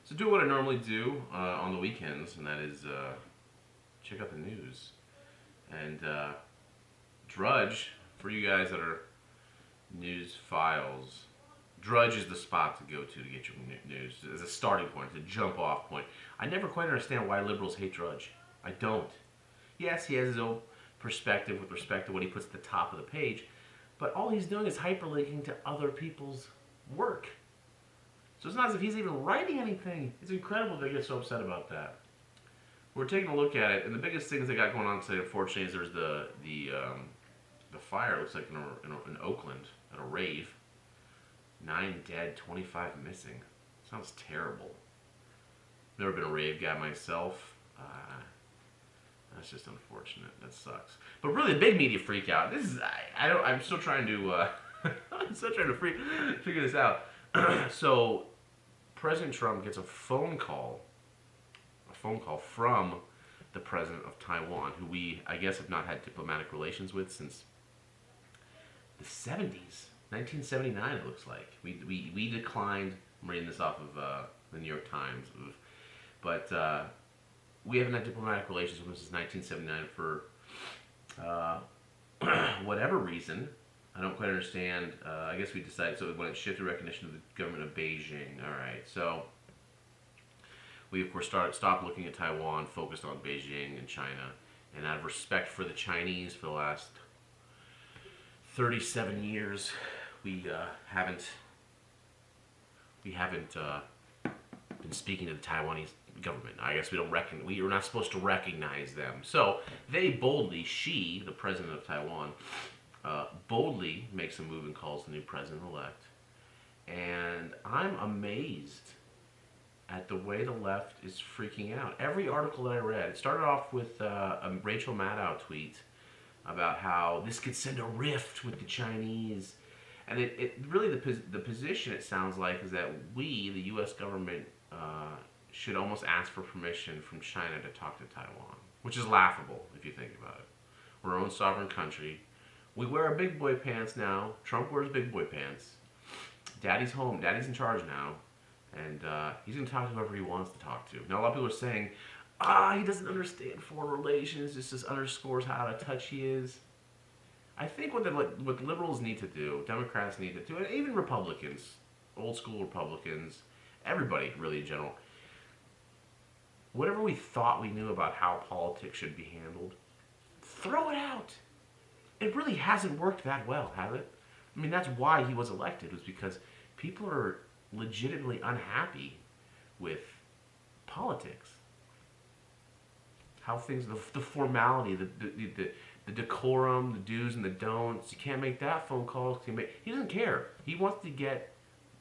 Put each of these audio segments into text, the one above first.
So do what I normally do on the weekends, and that is check out the news and Drudge for you guys that are news files. Drudge is the spot to go to get your news as a starting point, as a jump off point. I never quite understand why liberals hate Drudge. I don't. Yes, he has his own perspective with respect to what he puts at the top of the page, but all he's doing is hyperlinking to other people's work. So it's not as if he's even writing anything. It's incredible they get so upset about that. We're taking a look at it, and the biggest things they got going on today, unfortunately, is there's the fire. It looks like in Oakland at a rave. 9 dead, 25 missing. Sounds terrible. Never been a rave guy myself. That's just unfortunate. That sucks. But really, the big media freak out. This is I'm still trying to I'm still trying to figure this out. So President Trump gets a phone call from the president of Taiwan, who we, I guess, have not had diplomatic relations with since the 70s, 1979. It looks like we declined. I'm reading this off of the New York Times, but we haven't had diplomatic relations with them since 1979 for whatever reason. I don't quite understand. I guess we decided, so when it shifted recognition of the government of Beijing. All right, so we of course stopped looking at Taiwan, focused on Beijing and China, and out of respect for the Chinese for the last 37 years, we haven't been speaking to the Taiwanese government. I guess we are not supposed to recognize them. So they boldly, the president of Taiwan, boldly makes a move and calls the new president-elect. And I'm amazed at the way the left is freaking out. Every article that I read, it started off with a Rachel Maddow tweet about how this could send a rift with the Chinese. And it really, the position, it sounds like, is that we, the U.S. government, should almost ask for permission from China to talk to Taiwan, which is laughable if you think about it. We're our own sovereign country. We wear our big boy pants now. Trump wears big boy pants. Daddy's home. Daddy's in charge now. And he's going to talk to whoever he wants to talk to. Now, a lot of people are saying, he doesn't understand foreign relations. This just underscores how out of touch he is. I think what liberals need to do, Democrats need to do, and even Republicans, old school Republicans, everybody really in general, whatever we thought we knew about how politics should be handled, throw it out. It really hasn't worked that well, has it? I mean, that's why he was elected, was because people are legitimately unhappy with politics. How things, the formality, the decorum, the do's and the don'ts. You can't make that phone call. He doesn't care. He wants to get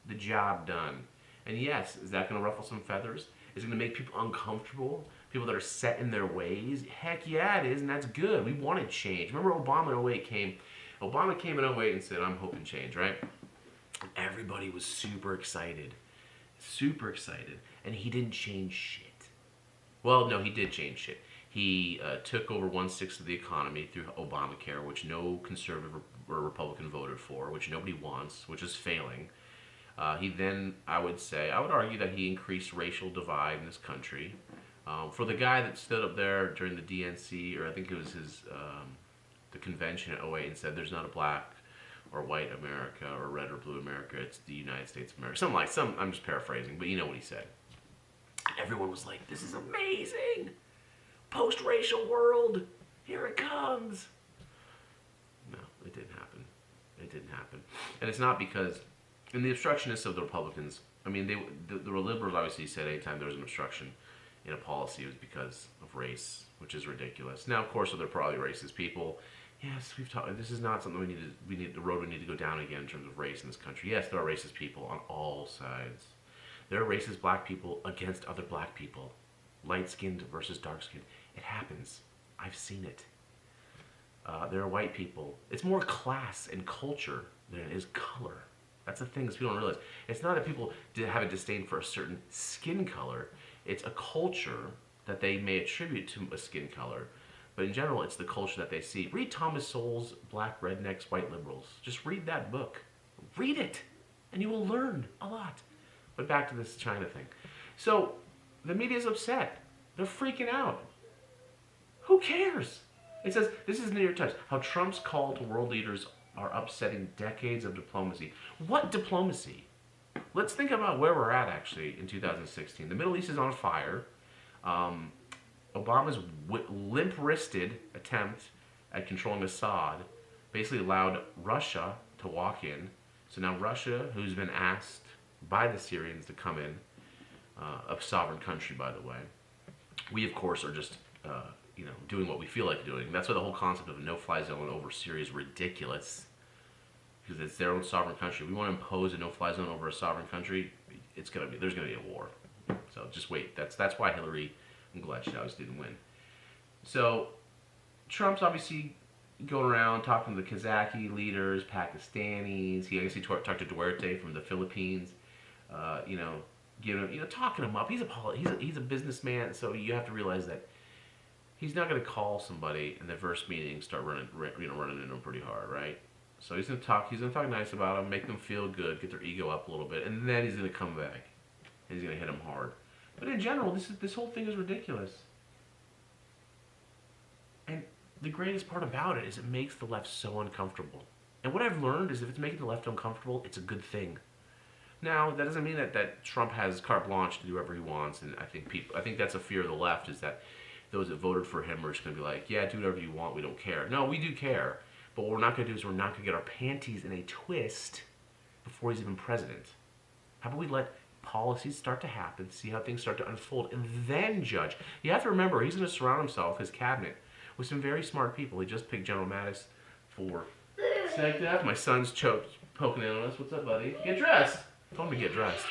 the job done. And yes, is that going to ruffle some feathers? Is it going to make people uncomfortable? People that are set in their ways? Heck yeah, it is, and that's good. We wanted change. Remember Obama in 08 came? Obama came in 08 and said, I'm hoping change, right? Everybody was super excited. Super excited. And he didn't change shit. Well, no, he did change shit. He took over 1/6 of the economy through Obamacare, which no conservative or Republican voted for, which nobody wants, which is failing. He then, I would argue that he increased racial divide in this country. For the guy that stood up there during the DNC, or I think it was the convention at 08 and said there's not a black or white America or red or blue America, it's the United States of America. I'm just paraphrasing, but you know what he said. Everyone was like, this is amazing! Post-racial world! Here it comes! No, it didn't happen. It didn't happen. And it's not because, and the obstructionists of the Republicans, I mean, the liberals obviously said anytime there was an obstruction in a policy, it was because of race, which is ridiculous. Now, of course, there are probably racist people. Yes, we've talked. This is not something we need to go down again in terms of race in this country. Yes, there are racist people on all sides. There are racist black people against other black people, light-skinned versus dark-skinned. It happens. I've seen it. There are white people. It's more class and culture than it is color. That's the thing that people don't realize. It's not that people have a disdain for a certain skin color. It's a culture that they may attribute to a skin color. But in general, it's the culture that they see. Read Thomas Sowell's Black Rednecks, White Liberals. Just read that book. Read it, and you will learn a lot. But back to this China thing. So the media's upset. They're freaking out. Who cares? It says, this is New York Times, how Trump's call to world leaders are upsetting decades of diplomacy. What diplomacy? Let's think about where we're at, actually, in 2016. The Middle East is on fire. Obama's limp-wristed attempt at controlling Assad basically allowed Russia to walk in. So now Russia, who's been asked by the Syrians to come in, a sovereign country, by the way. We, of course, are just, doing what we feel like doing. That's why the whole concept of a no-fly zone over Syria is ridiculous, because it's their own sovereign country. We want to impose a no-fly zone over a sovereign country. There's gonna be a war. So just wait. That's why Hillary, I'm glad she obviously didn't win. So Trump's obviously going around talking to the Kazakh leaders, Pakistanis. I guess he talked to Duarte from the Philippines. Talking him up. He's a businessman, so you have to realize that he's not going to call somebody in the first meeting and start running into them pretty hard, right? So he's going to talk nice about them, make them feel good, get their ego up a little bit, and then he's going to come back and he's going to hit them hard. But in general, this whole thing is ridiculous. And the greatest part about it is it makes the left so uncomfortable. And what I've learned is if it's making the left uncomfortable, it's a good thing. Now, that doesn't mean that Trump has carte blanche to do whatever he wants, and I think that's a fear of the left, is that those that voted for him are just going to be like, yeah, do whatever you want, we don't care. No, we do care. But what we're not going to do is we're not going to get our panties in a twist before he's even president. How about we let policies start to happen, see how things start to unfold, and then judge? You have to remember, he's going to surround himself, his cabinet, with some very smart people. He just picked General Mattis for SecDef. My son's poking in on us. What's up, buddy? Get dressed. I told him to get dressed.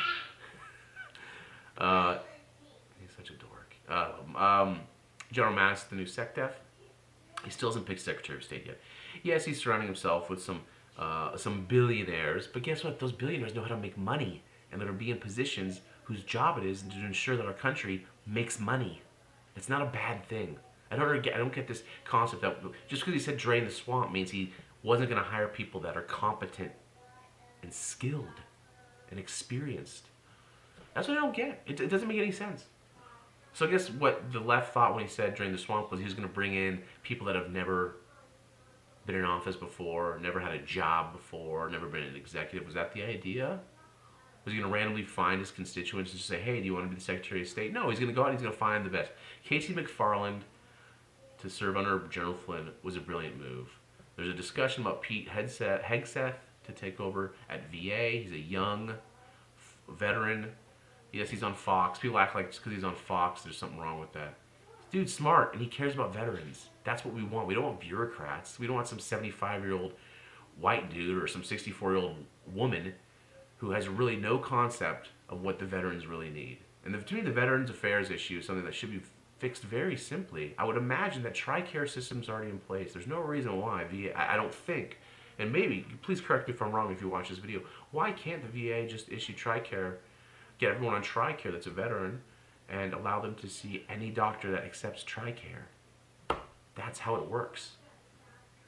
He's such a dork. General Mattis, the new SecDef. He still hasn't picked Secretary of State yet. Yes, he's surrounding himself with some billionaires, but guess what? Those billionaires know how to make money, and they're going to be in positions whose job it is to ensure that our country makes money. It's not a bad thing. I don't get this concept that just because he said drain the swamp means he wasn't going to hire people that are competent and skilled and experienced. That's what I don't get. It doesn't make any sense. So I guess what the left thought when he said drain the swamp was he was going to bring in people that have never been in office before, never had a job before, never been an executive. Was that the idea? Was he going to randomly find his constituents and just say, hey, do you want to be the Secretary of State? No, he's going to go out and he's going to find the best. Casey McFarland to serve under General Flynn was a brilliant move. There's a discussion about Pete Hegseth to take over at VA. He's a young veteran. Yes, he's on Fox. People act like just because he's on Fox, there's something wrong with that. This dude's smart, and he cares about veterans. That's what we want. We don't want bureaucrats. We don't want some 75-year-old white dude or some 64-year-old woman who has really no concept of what the veterans really need. And to me, the Veterans Affairs issue is something that should be fixed very simply. I would imagine that TRICARE system's already in place. There's no reason why VA, I don't think, and maybe, please correct me if I'm wrong if you watch this video, why can't the VA just issue TRICARE, get everyone on TRICARE that's a veteran, and allow them to see any doctor that accepts TRICARE? That's how it works.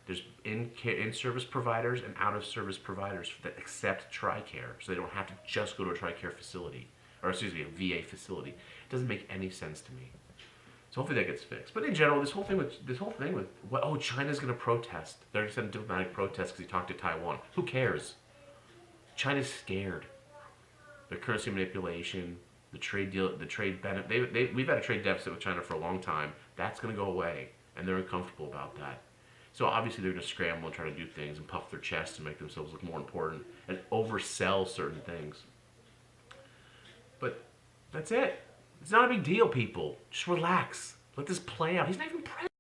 There's in-service providers and out-of-service providers that accept TRICARE, so they don't have to just go to a TRICARE facility, or excuse me, a VA facility. It doesn't make any sense to me. So hopefully that gets fixed. But in general, this whole thing with China's going to protest. They're going to send diplomatic protest because he talked to Taiwan. Who cares? China's scared. The currency manipulation, the trade deal, the trade benefit. We've had a trade deficit with China for a long time. That's going to go away, and they're uncomfortable about that. So obviously they're going to scramble and try to do things and puff their chests and make themselves look more important and oversell certain things. But that's it. It's not a big deal, people. Just relax. Let this play out. He's not even president.